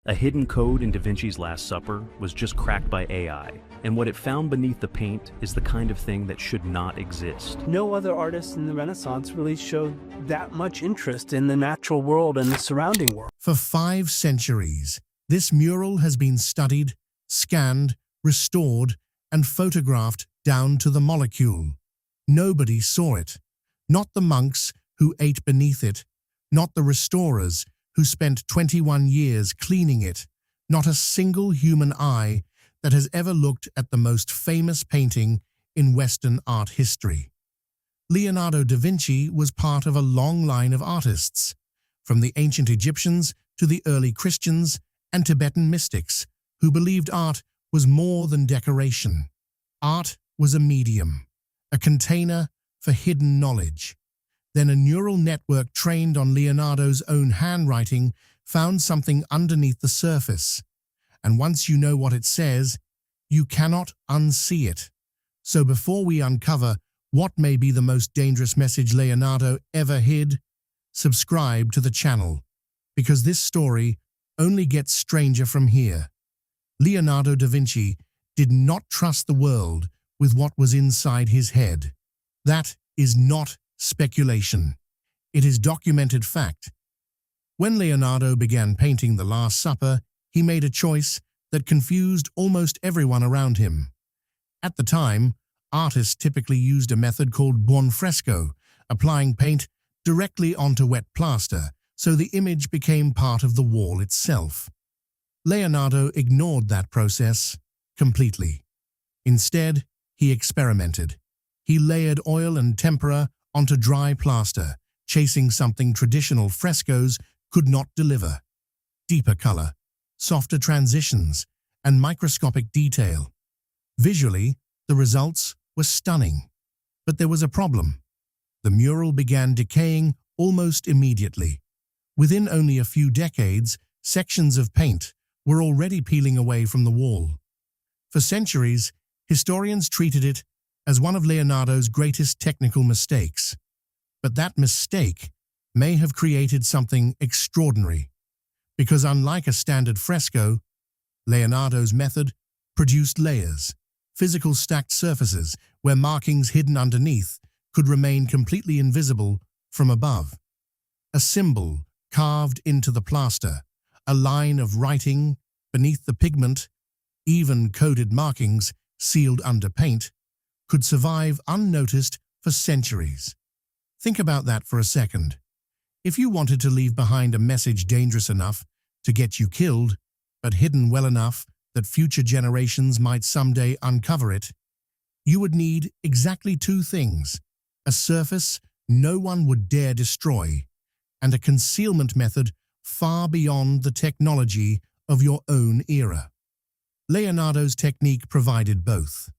A hidden code in Da Vinci's Last Supper was just cracked by AI, and what it found beneath the paint is the kind of thing that should not exist. No other artists in the Renaissance really showed that much interest in the natural world and the surrounding world. For 5 centuries, this mural has been studied, scanned, restored, and photographed down to the molecule. Nobody saw it. Not the monks who ate beneath it, not the restorers who spent 21 years cleaning it, not a single human eye that has ever looked at the most famous painting in Western art history. Leonardo da Vinci was part of a long line of artists, from the ancient Egyptians to the early Christians and Tibetan mystics, who believed art was more than decoration. Art was a medium, a container for hidden knowledge. Then a neural network trained on Leonardo's own handwriting found something underneath the surface. And once you know what it says, you cannot unsee it. So before we uncover what may be the most dangerous message Leonardo ever hid, subscribe to the channel, because this story only gets stranger from here. Leonardo da Vinci did not trust the world with what was inside his head. That is not speculation. It is documented fact. When Leonardo began painting the Last Supper, he made a choice that confused almost everyone around him. At the time, artists typically used a method called buon fresco, applying paint directly onto wet plaster, so the image became part of the wall itself. Leonardo ignored that process completely. Instead, he experimented. He layered oil and tempera onto dry plaster, chasing something traditional frescoes could not deliver. Deeper color, softer transitions, and microscopic detail. Visually, the results were stunning. But there was a problem. The mural began decaying almost immediately. Within only a few decades, sections of paint were already peeling away from the wall. For centuries, historians treated it as one of Leonardo's greatest technical mistakes. But that mistake may have created something extraordinary, because unlike a standard fresco, Leonardo's method produced layers, physical stacked surfaces where markings hidden underneath could remain completely invisible from above. A symbol carved into the plaster, a line of writing beneath the pigment, even coded markings sealed under paint, could survive unnoticed for centuries. Think about that for a second. If you wanted to leave behind a message dangerous enough to get you killed, but hidden well enough that future generations might someday uncover it, you would need exactly 2 things: a surface no one would dare destroy, and a concealment method far beyond the technology of your own era. Leonardo's technique provided both.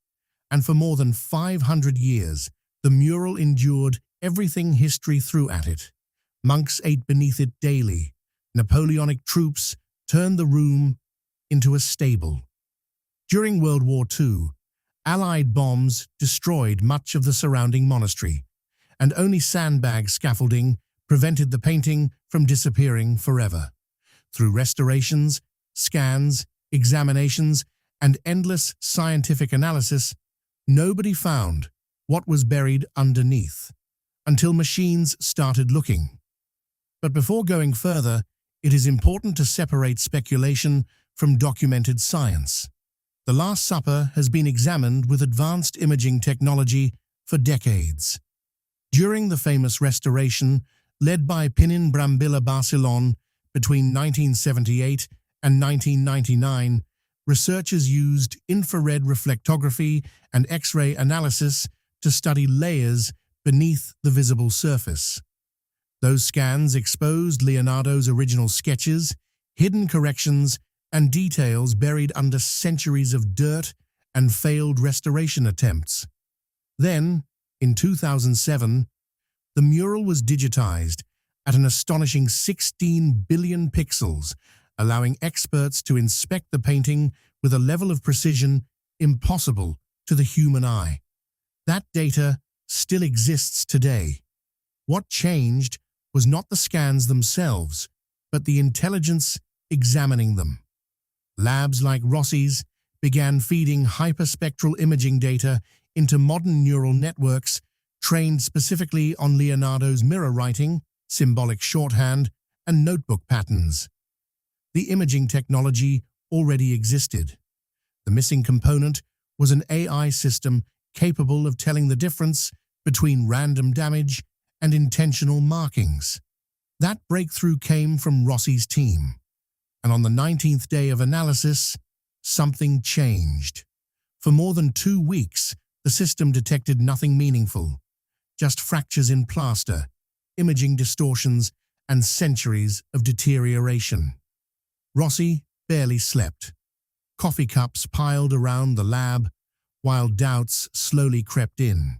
And for more than 500 years, the mural endured everything history threw at it. Monks ate beneath it daily. Napoleonic troops turned the room into a stable. During World War II, Allied bombs destroyed much of the surrounding monastery, and only sandbag scaffolding prevented the painting from disappearing forever. Through restorations, scans, examinations, and endless scientific analysis, nobody found what was buried underneath, until machines started looking. But before going further, it is important to separate speculation from documented science. The Last Supper has been examined with advanced imaging technology for decades. During the famous restoration led by Pinin Brambilla Barcelon between 1978 and 1999, researchers used infrared reflectography and X-ray analysis to study layers beneath the visible surface. Those scans exposed Leonardo's original sketches, hidden corrections, and details buried under centuries of dirt and failed restoration attempts. Then, in 2007, the mural was digitized at an astonishing 16 billion pixels, allowing experts to inspect the painting with a level of precision impossible to the human eye. That data still exists today. What changed was not the scans themselves, but the intelligence examining them. Labs like Rossi's began feeding hyperspectral imaging data into modern neural networks trained specifically on Leonardo's mirror writing, symbolic shorthand, and notebook patterns. The imaging technology already existed. The missing component was an AI system capable of telling the difference between random damage and intentional markings. That breakthrough came from Rossi's team, and on the 19th day of analysis, something changed. For more than 2 weeks, the system detected nothing meaningful, just fractures in plaster, imaging distortions, and centuries of deterioration. Rossi barely slept. Coffee cups piled around the lab, while doubts slowly crept in.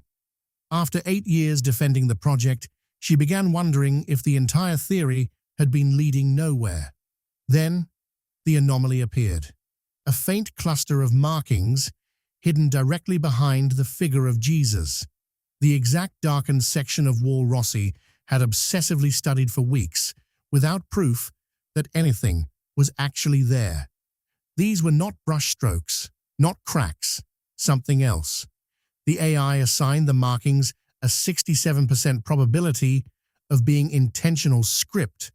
After 8 years defending the project, she began wondering if the entire theory had been leading nowhere. Then, the anomaly appeared. A faint cluster of markings hidden directly behind the figure of Jesus, the exact darkened section of wall Rossi had obsessively studied for weeks, without proof that anything was actually there. These were not brushstrokes, not cracks, something else. The AI assigned the markings a 67% probability of being intentional script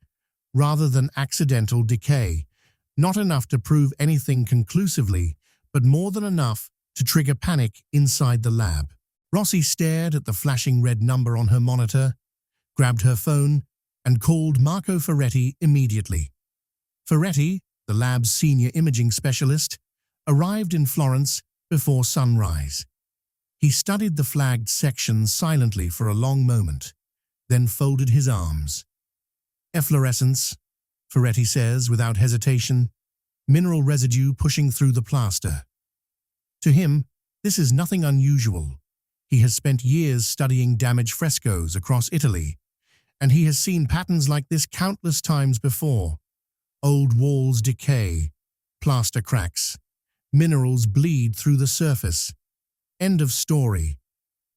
rather than accidental decay. Not enough to prove anything conclusively, but more than enough to trigger panic inside the lab. Rossi stared at the flashing red number on her monitor, grabbed her phone, and called Marco Ferretti immediately. Ferretti, the lab's senior imaging specialist, arrived in Florence before sunrise. He studied the flagged section silently for a long moment, then folded his arms. Efflorescence, Ferretti says without hesitation, mineral residue pushing through the plaster. To him, this is nothing unusual. He has spent years studying damaged frescoes across Italy, and he has seen patterns like this countless times before. Old walls decay, plaster cracks, minerals bleed through the surface. End of story.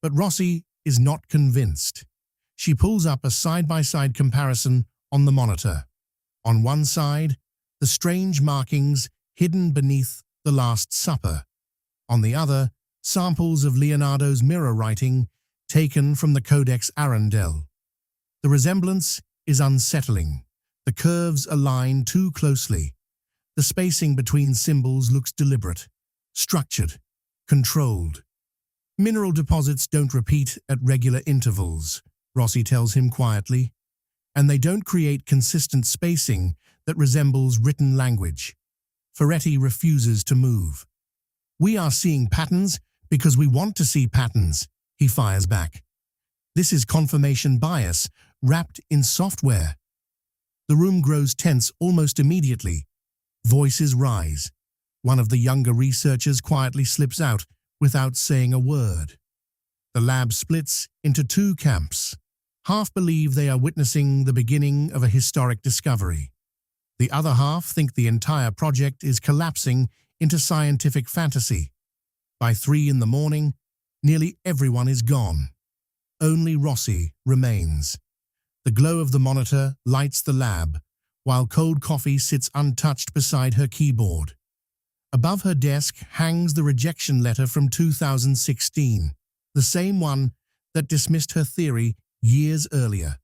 But Rossi is not convinced. She pulls up a side-by-side comparison on the monitor. On one side, the strange markings hidden beneath the Last Supper. On the other, samples of Leonardo's mirror writing taken from the Codex Arundel. The resemblance is unsettling. The curves align too closely. The spacing between symbols looks deliberate, structured, controlled. Mineral deposits don't repeat at regular intervals, Rossi tells him quietly, and they don't create consistent spacing that resembles written language. Ferretti refuses to move. We are seeing patterns because we want to see patterns, he fires back. This is confirmation bias wrapped in software. The room grows tense almost immediately. Voices rise. One of the younger researchers quietly slips out without saying a word. The lab splits into 2 camps. Half believe they are witnessing the beginning of a historic discovery. The other half think the entire project is collapsing into scientific fantasy. By 3 in the morning, nearly everyone is gone. Only Rossi remains. The glow of the monitor lights the lab, while cold coffee sits untouched beside her keyboard. Above her desk hangs the rejection letter from 2016, the same one that dismissed her theory years earlier.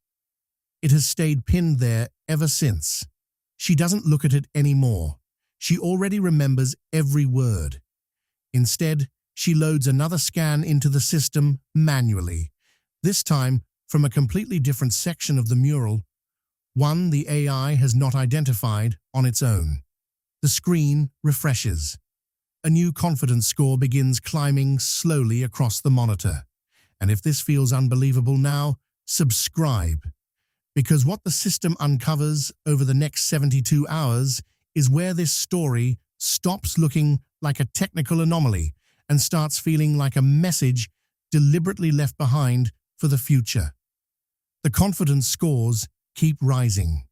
It has stayed pinned there ever since. She doesn't look at it anymore. She already remembers every word. Instead, she loads another scan into the system manually, this time from a completely different section of the mural, one the AI has not identified on its own. The screen refreshes. A new confidence score begins climbing slowly across the monitor. And if this feels unbelievable now, subscribe. Because what the system uncovers over the next 72 hours is where this story stops looking like a technical anomaly and starts feeling like a message deliberately left behind for the future. The confidence scores keep rising.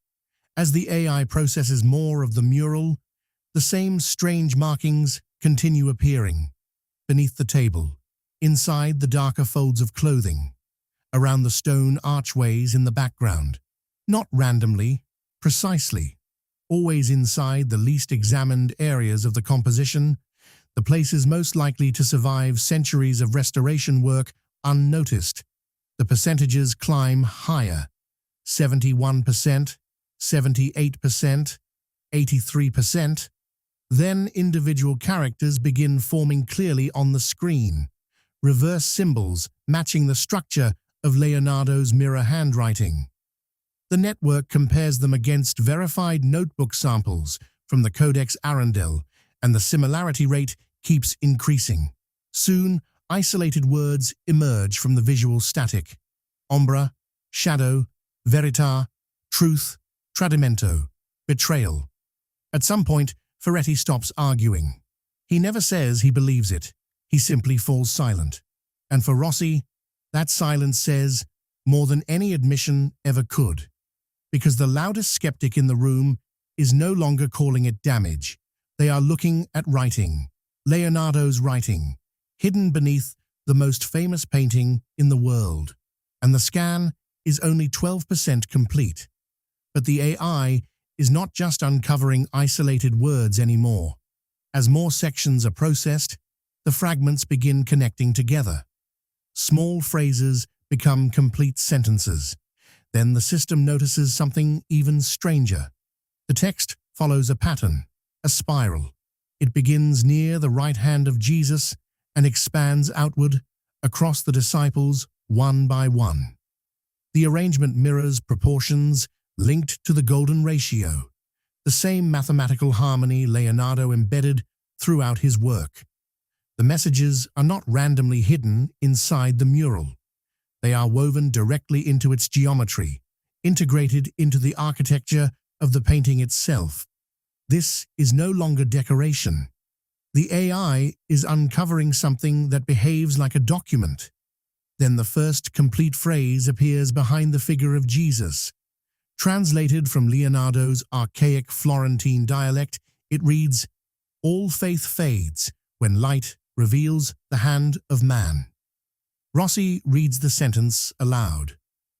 As the AI processes more of the mural, the same strange markings continue appearing. Beneath the table, inside the darker folds of clothing, around the stone archways in the background. Not randomly, precisely. always inside the least examined areas of the composition, the places most likely to survive centuries of restoration work unnoticed. The percentages climb higher: 71%, 78%, 83%. Then individual characters begin forming clearly on the screen, reverse symbols matching the structure of Leonardo's mirror handwriting. The network compares them against verified notebook samples from the Codex Arundel, and the similarity rate keeps increasing. Soon, isolated words emerge from the visual static: ombra, shadow, verità, truth, tradimento, betrayal. At some point, Ferretti stops arguing. He never says he believes it. He simply falls silent. And for Rossi, that silence says more than any admission ever could. Because the loudest skeptic in the room is no longer calling it damage. They are looking at writing, Leonardo's writing, hidden beneath the most famous painting in the world. And the scan is only 12% complete. But the AI is not just uncovering isolated words anymore. As more sections are processed, the fragments begin connecting together. Small phrases become complete sentences. Then the system notices something even stranger. The text follows a pattern, a spiral. It begins near the right hand of Jesus and expands outward across the disciples one by one. The arrangement mirrors proportions linked to the golden ratio, the same mathematical harmony Leonardo embedded throughout his work. The messages are not randomly hidden inside the mural. They are woven directly into its geometry, integrated into the architecture of the painting itself. This is no longer decoration. The AI is uncovering something that behaves like a document. Then the first complete phrase appears behind the figure of Jesus. Translated from Leonardo's archaic Florentine dialect, it reads, "All faith fades when light reveals the hand of man." Rossi reads the sentence aloud.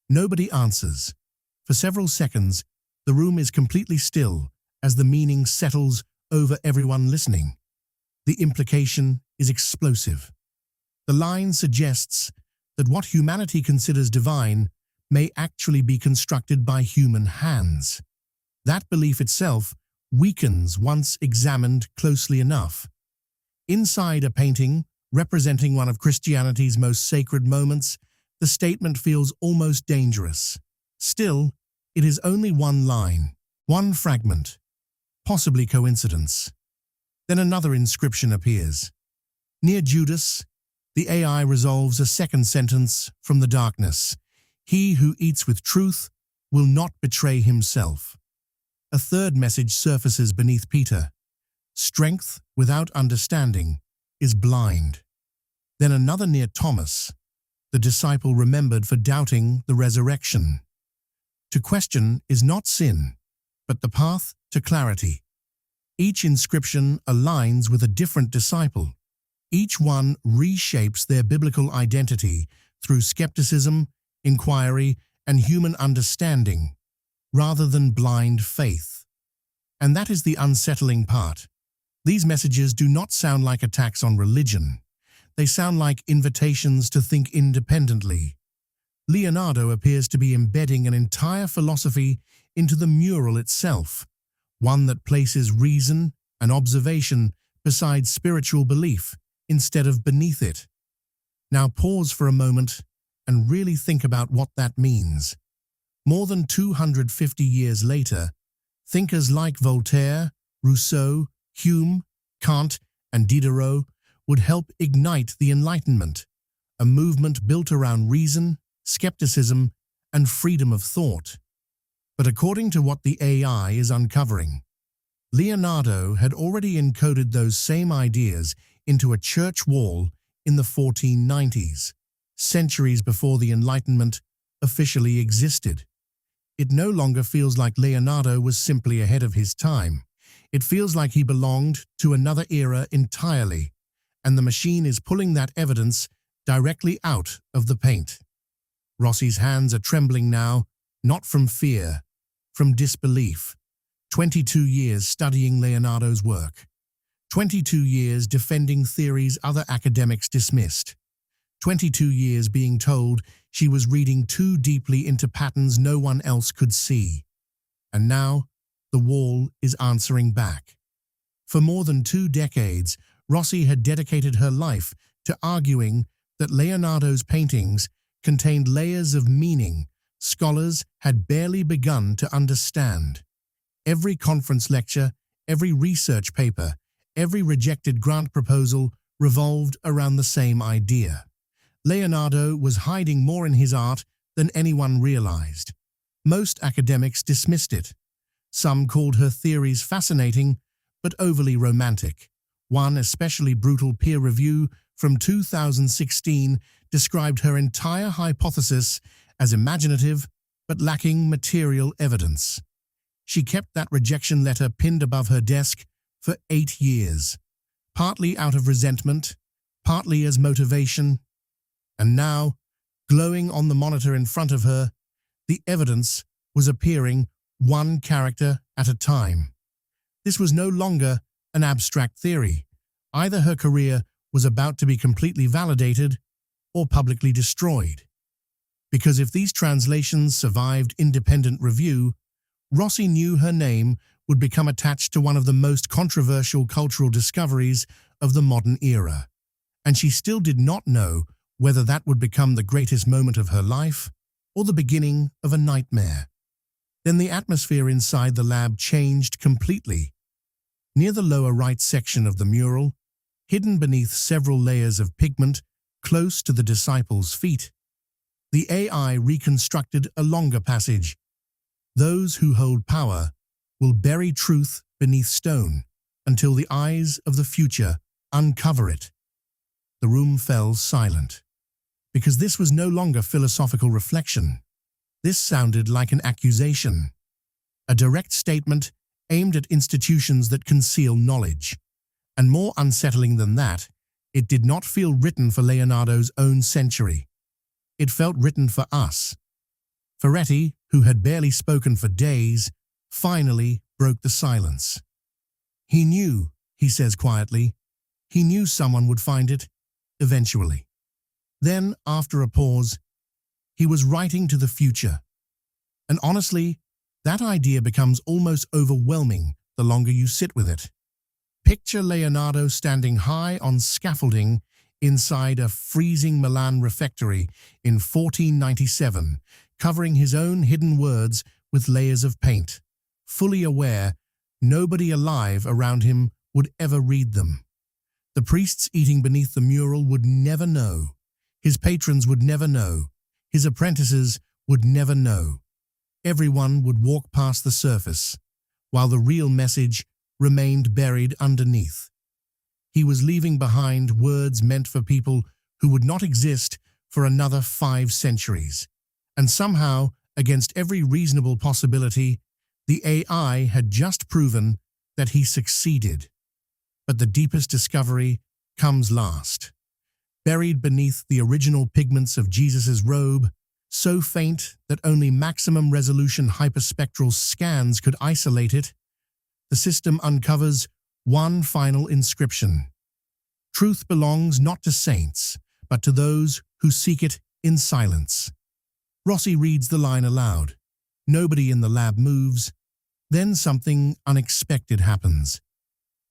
Nobody answers. For several seconds, the room is completely still as the meaning settles over everyone listening. The implication is explosive. The line suggests that what humanity considers divine may actually be constructed by human hands. That belief itself weakens once examined closely enough. Inside a painting representing one of Christianity's most sacred moments, the statement feels almost dangerous. Still, it is only one line, one fragment, possibly coincidence. Then another inscription appears. Near Judas, the AI resolves a second sentence from the darkness: "He who eats with truth will not betray himself." A third message surfaces beneath Peter: "Strength without understanding is blind." Then another near Thomas, the disciple remembered for doubting the resurrection. To question is not sin, but the path to clarity. Each inscription aligns with a different disciple. Each one reshapes their biblical identity through skepticism, inquiry, and human understanding, rather than blind faith. And that is the unsettling part. These messages do not sound like attacks on religion. They sound like invitations to think independently. Leonardo appears to be embedding an entire philosophy into the mural itself, one that places reason and observation beside spiritual belief instead of beneath it. Now pause for a moment and really think about what that means. More than 250 years later, thinkers like Voltaire, Rousseau, Hume, Kant, and Diderot would help ignite the Enlightenment, a movement built around reason, skepticism, and freedom of thought. But according to what the AI is uncovering, Leonardo had already encoded those same ideas into a church wall in the 1490s, centuries before the Enlightenment officially existed. It no longer feels like Leonardo was simply ahead of his time. It feels like he belonged to another era entirely, and the machine is pulling that evidence directly out of the paint. Rossi's hands are trembling now, not from fear, from disbelief. 22 years studying Leonardo's work. 22 years defending theories other academics dismissed. 22 years being told she was reading too deeply into patterns no one else could see. And now, the wall is answering back. For more than 2 decades, Rossi had dedicated her life to arguing that Leonardo's paintings contained layers of meaning scholars had barely begun to understand. Every conference lecture, every research paper, every rejected grant proposal revolved around the same idea. Leonardo was hiding more in his art than anyone realized. Most academics dismissed it. Some called her theories fascinating, but overly romantic. One especially brutal peer review from 2016 described her entire hypothesis as imaginative, but lacking material evidence. She kept that rejection letter pinned above her desk for 8 years, partly out of resentment, partly as motivation. And now, glowing on the monitor in front of her, the evidence was appearing one character at a time. This was no longer an abstract theory. Either her career was about to be completely validated or publicly destroyed. Because if these translations survived independent review, Rossi knew her name would become attached to one of the most controversial cultural discoveries of the modern era. And she still did not know whether that would become the greatest moment of her life or the beginning of a nightmare. Then the atmosphere inside the lab changed completely. Near the lower right section of the mural, hidden beneath several layers of pigment close to the disciples' feet, the AI reconstructed a longer passage. Those who hold power will bury truth beneath stone until the eyes of the future uncover it. The room fell silent, because this was no longer philosophical reflection. This sounded like an accusation, a direct statement aimed at institutions that conceal knowledge. And more unsettling than that, it did not feel written for Leonardo's own century. It felt written for us. Ferretti, who had barely spoken for days, finally broke the silence. He knew, he says quietly, he knew someone would find it, eventually. Then, after a pause, he was writing to the future. And honestly, that idea becomes almost overwhelming the longer you sit with it. Picture Leonardo standing high on scaffolding inside a freezing Milan refectory in 1497, covering his own hidden words with layers of paint, fully aware nobody alive around him would ever read them. The priests eating beneath the mural would never know. His patrons would never know. His apprentices would never know. Everyone would walk past the surface, while the real message remained buried underneath. He was leaving behind words meant for people who would not exist for another 5 centuries. And somehow, against every reasonable possibility, the AI had just proven that he succeeded. But the deepest discovery comes last. Buried beneath the original pigments of Jesus's robe, so faint that only maximum resolution hyperspectral scans could isolate it, the system uncovers one final inscription. Truth belongs not to saints, but to those who seek it in silence. Rossi reads the line aloud. Nobody in the lab moves. Then something unexpected happens.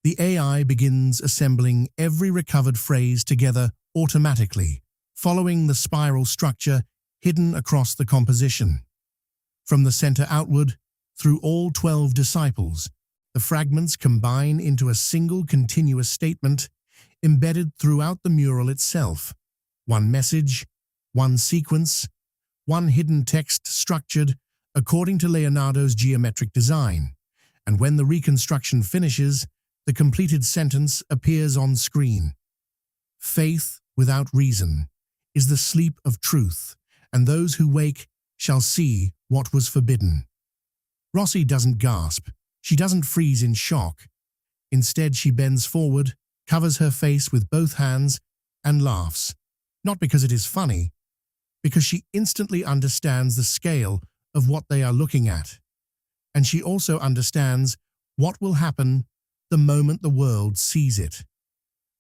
The AI begins assembling every recovered phrase together automatically, following the spiral structure hidden across the composition. From the center outward, through all 12 disciples, the fragments combine into a single continuous statement embedded throughout the mural itself. One message, one sequence, one hidden text structured according to Leonardo's geometric design. And when the reconstruction finishes, the completed sentence appears on screen. Faith without reason is the sleep of truth, and those who wake shall see what was forbidden. Rossi doesn't gasp. She doesn't freeze in shock. Instead, she bends forward, covers her face with both hands, and laughs. Not because it is funny, because she instantly understands the scale of what they are looking at. and she also understands what will happen the moment the world sees it.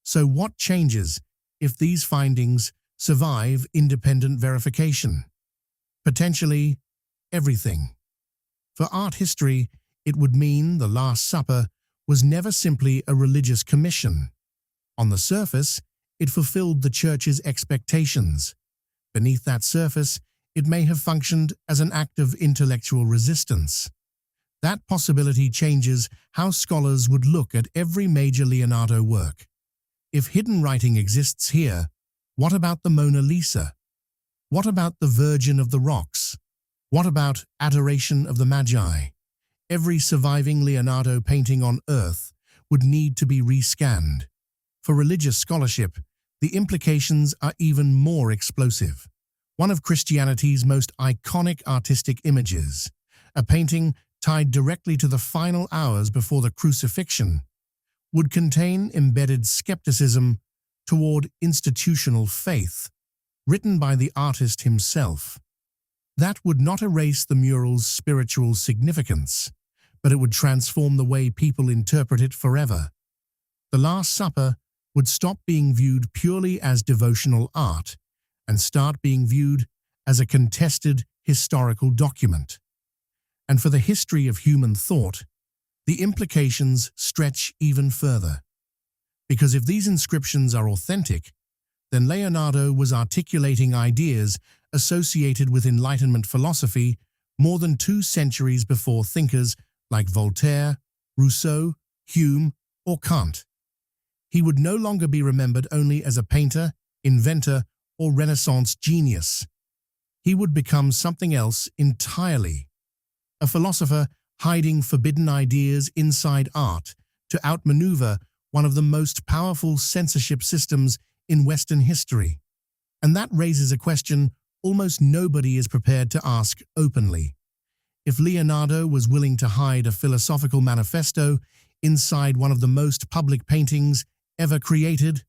So what changes if these findings survive independent verification? Potentially everything. For art history, it would mean the Last Supper was never simply a religious commission. On the surface, it fulfilled the Church's expectations. Beneath that surface, it may have functioned as an act of intellectual resistance. That possibility changes how scholars would look at every major Leonardo work. If hidden writing exists here, what about the Mona Lisa? What about the Virgin of the Rocks? What about Adoration of the Magi? Every surviving Leonardo painting on Earth would need to be rescanned. For religious scholarship, the implications are even more explosive. One of Christianity's most iconic artistic images, a painting tied directly to the final hours before the crucifixion, would contain embedded skepticism toward institutional faith, written by the artist himself. That would not erase the mural's spiritual significance, but it would transform the way people interpret it forever. The Last Supper would stop being viewed purely as devotional art and start being viewed as a contested historical document. And for the history of human thought, the implications stretch even further. Because if these inscriptions are authentic, then Leonardo was articulating ideas associated with Enlightenment philosophy more than 2 centuries before thinkers like Voltaire, Rousseau, Hume, or Kant. He would no longer be remembered only as a painter, inventor, or Renaissance genius. He would become something else entirely. A philosopher hiding forbidden ideas inside art to outmaneuver one of the most powerful censorship systems in Western history. And that raises a question almost nobody is prepared to ask openly. If Leonardo was willing to hide a philosophical manifesto inside one of the most public paintings ever created,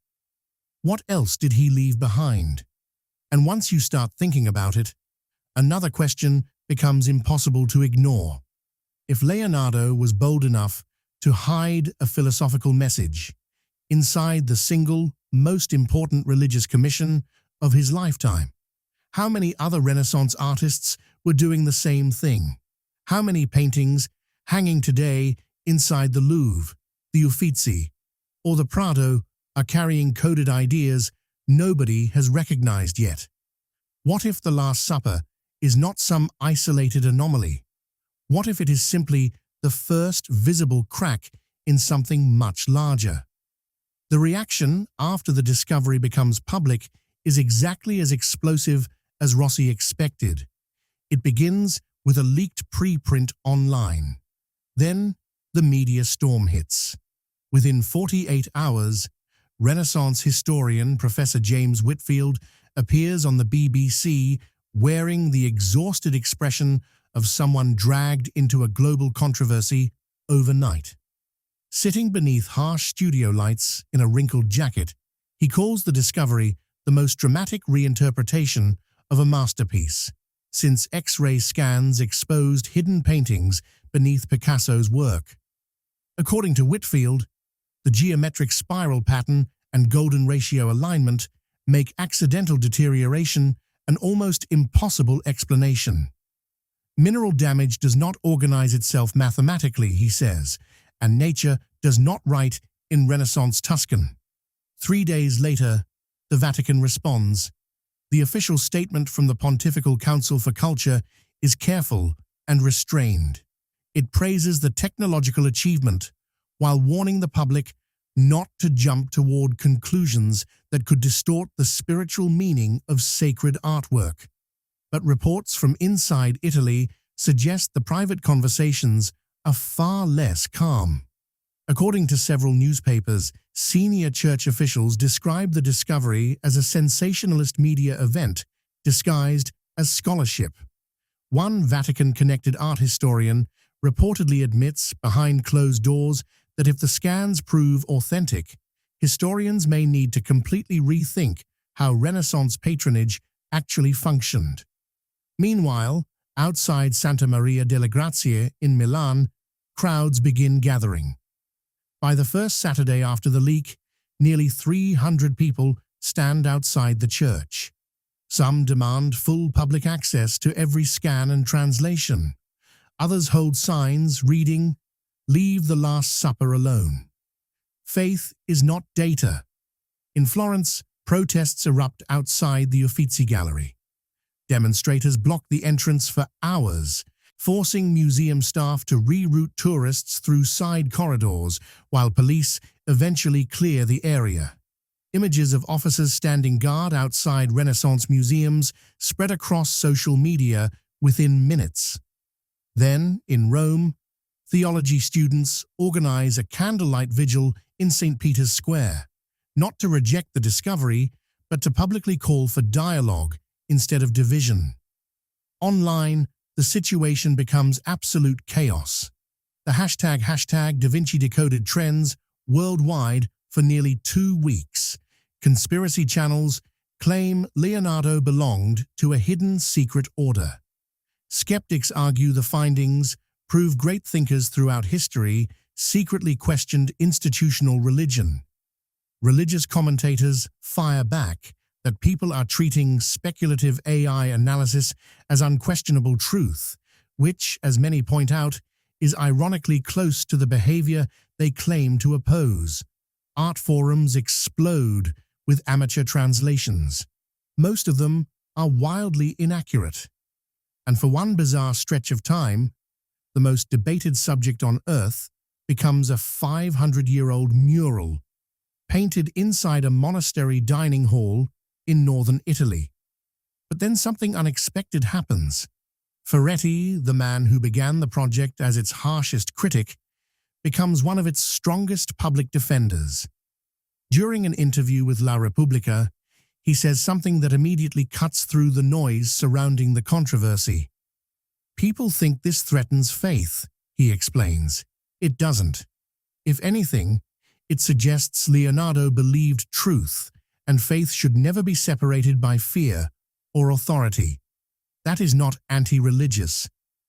what else did he leave behind? And once you start thinking about it, another question becomes impossible to ignore. If Leonardo was bold enough to hide a philosophical message inside the single most important religious commission of his lifetime, how many other Renaissance artists were doing the same thing? How many paintings hanging today inside the Louvre, the Uffizi, or the Prado are carrying coded ideas nobody has recognized yet? What if the Last Supper is not some isolated anomaly? What if it is simply the first visible crack in something much larger? The reaction after the discovery becomes public is exactly as explosive as Rossi expected. It begins with a leaked preprint online. Then the media storm hits. Within 48 hours, Renaissance historian Professor James Whitfield appears on the BBC wearing the exhausted expression of someone dragged into a global controversy overnight. Sitting beneath harsh studio lights in a wrinkled jacket, he calls the discovery the most dramatic reinterpretation of a masterpiece, since X-ray scans exposed hidden paintings beneath Picasso's work. According to Whitfield, the geometric spiral pattern and golden ratio alignment make accidental deterioration an almost impossible explanation. Mineral damage does not organize itself mathematically, he says, and nature does not write in Renaissance Tuscan. 3 days later, the Vatican responds. The official statement from the Pontifical Council for Culture is careful and restrained. It praises the technological achievement while warning the public not to jump toward conclusions that could distort the spiritual meaning of sacred artwork. But reports from inside Italy suggest the private conversations are far less calm. According to several newspapers, senior church officials describe the discovery as a sensationalist media event disguised as scholarship. One Vatican-connected art historian reportedly admits behind closed doors that if the scans prove authentic, historians may need to completely rethink how Renaissance patronage actually functioned. Meanwhile, outside Santa Maria delle Grazie in Milan, crowds begin gathering. By the first Saturday after the leak, nearly 300 people stand outside the church. Some demand full public access to every scan and translation. Others hold signs reading, "Leave the Last Supper alone." Faith is not data. In Florence, protests erupt outside the Uffizi Gallery. Demonstrators block the entrance for hours, forcing museum staff to reroute tourists through side corridors while police eventually clear the area. Images of officers standing guard outside Renaissance museums spread across social media within minutes. Then, in Rome, theology students organize a candlelight vigil in St. Peter's Square, not to reject the discovery, but to publicly call for dialogue instead of division. Online, the situation becomes absolute chaos. The hashtag Da Vinci decoded trends worldwide for nearly 2 weeks. Conspiracy channels claim Leonardo belonged to a hidden secret order. Skeptics argue the findings prove great thinkers throughout history secretly questioned institutional religion. Religious commentators fire back that people are treating speculative AI analysis as unquestionable truth, which, as many point out, is ironically close to the behavior they claim to oppose. Art forums explode with amateur translations. Most of them are wildly inaccurate. And for one bizarre stretch of time, the most debated subject on Earth becomes a 500-year-old mural painted inside a monastery dining hall in northern Italy. But then something unexpected happens. Ferretti, the man who began the project as its harshest critic, becomes one of its strongest public defenders. During an interview with La Repubblica, he says something that immediately cuts through the noise surrounding the controversy. "People think this threatens faith," he explains. "It doesn't. If anything, it suggests Leonardo believed truth, and faith should never be separated by fear or authority. That is not anti-religious.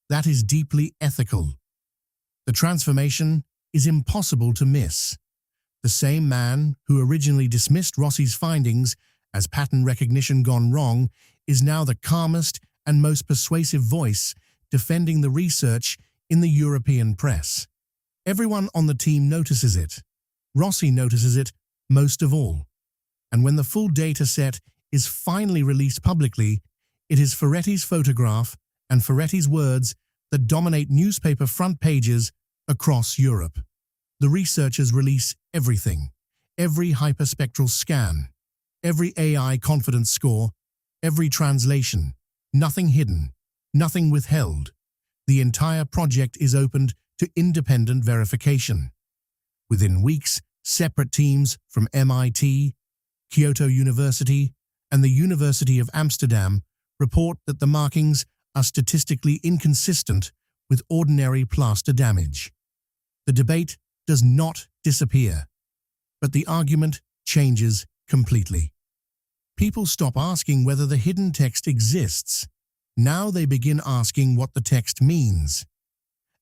That is deeply ethical." The transformation is impossible to miss. The same man who originally dismissed Rossi's findings as pattern recognition gone wrong is now the calmest and most persuasive voice defending the research in the European press. Everyone on the team notices it. Rossi notices it most of all. And when the full data set is finally released publicly, it is Ferretti's photograph and Ferretti's words that dominate newspaper front pages across Europe. The researchers release everything, every hyperspectral scan, every AI confidence score, every translation, nothing hidden, nothing withheld. The entire project is opened to independent verification. Within weeks, separate teams from MIT, Kyoto University, and the University of Amsterdam report that the markings are statistically inconsistent with ordinary plaster damage. The debate does not disappear, but the argument changes completely. People stop asking whether the hidden text exists. Now they begin asking what the text means,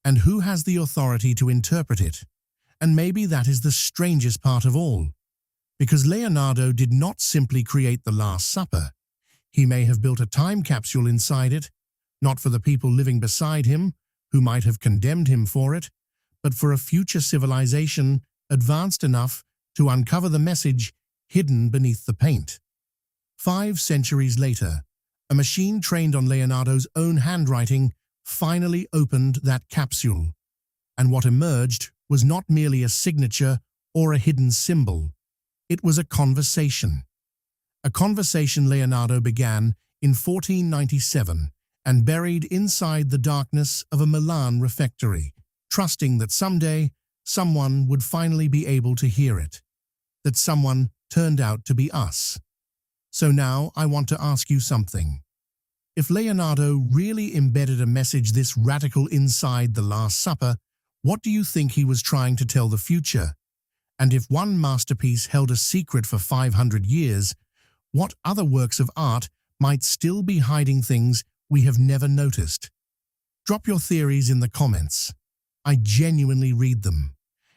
and who has the authority to interpret it. And maybe that is the strangest part of all, because Leonardo did not simply create the Last Supper. He may have built a time capsule inside it, not for the people living beside him, who might have condemned him for it, but for a future civilization advanced enough to uncover the message hidden beneath the paint. 5 centuries later, a machine trained on Leonardo's own handwriting finally opened that capsule, and what emerged was not merely a signature or a hidden symbol. It was a conversation. A conversation Leonardo began in 1497 and buried inside the darkness of a Milan refectory, trusting that someday someone would finally be able to hear it. That someone turned out to be us. So now I want to ask you something. If Leonardo really embedded a message this radical inside the Last Supper, what do you think he was trying to tell the future? And if one masterpiece held a secret for 500 years, what other works of art might still be hiding things we have never noticed? Drop your theories in the comments. I genuinely read them.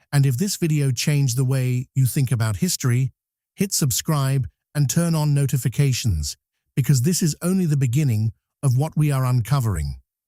And if this video changed the way you think about history, hit subscribe and turn on notifications, because this is only the beginning of what we are uncovering.